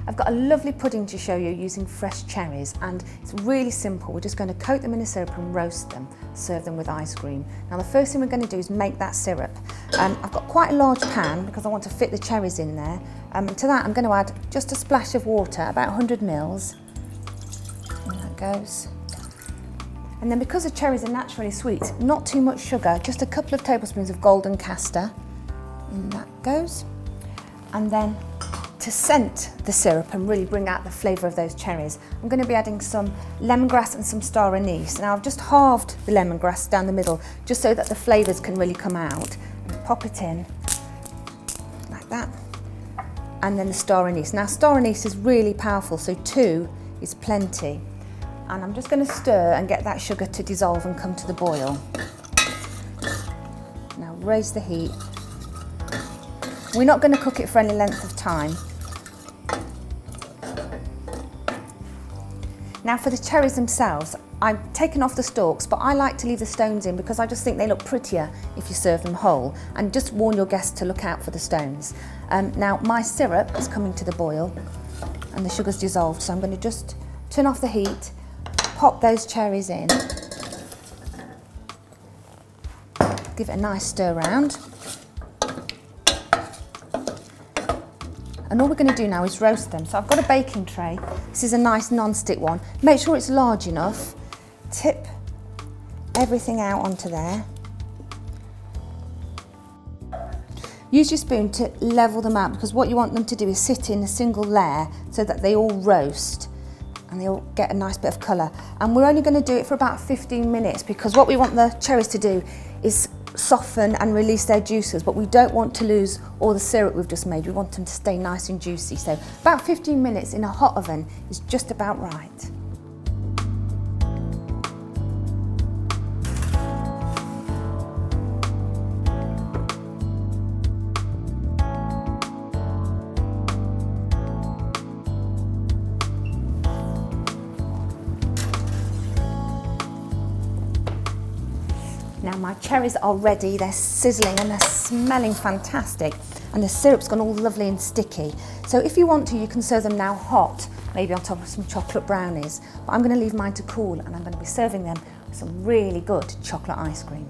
I've got a lovely pudding to show you using fresh cherries, and it's really simple. We're just going to coat them in a syrup and roast them, serve them with ice cream. Now the first thing we're going to do is make that syrup. I've got quite a large pan because I want to fit the cherries in there. And to that I'm going to add just a splash of water, about 100 mils. And that goes. And then because the cherries are naturally sweet, not too much sugar, just a couple of tablespoons of golden castor. And that goes. And then to scent the syrup and really bring out the flavour of those cherries, I'm going to be adding some lemongrass and some star anise. Now I've just halved the lemongrass down the middle just so that the flavours can really come out. And pop it in like that. And then the star anise. Now star anise is really powerful, so 2 is plenty. And I'm just going to stir and get that sugar to dissolve and come to the boil. Now raise the heat. We're not going to cook it for any length of time. Now for the cherries themselves, I've taken off the stalks, but I like to leave the stones in because I just think they look prettier if you serve them whole, and just warn your guests to look out for the stones. Now my syrup is coming to the boil and the sugar's dissolved, so I'm going to just turn off the heat, pop those cherries in, give it a nice stir round. And all we're going to do now is roast them. So I've got a baking tray. This is a nice non-stick one. Make sure it's large enough. Tip everything out onto there. Use your spoon to level them out, because what you want them to do is sit in a single layer so that they all roast and they all get a nice bit of colour. And we're only going to do it for about 15 minutes because what we want the cherries to do is soften and release their juices, but we don't want to lose all the syrup we've just made. We want them to stay nice and juicy. So about 15 minutes in a hot oven is just about right. Now my cherries are ready, they're sizzling and they're smelling fantastic, and the syrup's gone all lovely and sticky. So if you want to, you can serve them now hot, maybe on top of some chocolate brownies, but I'm going to leave mine to cool and I'm going to be serving them with some really good chocolate ice cream.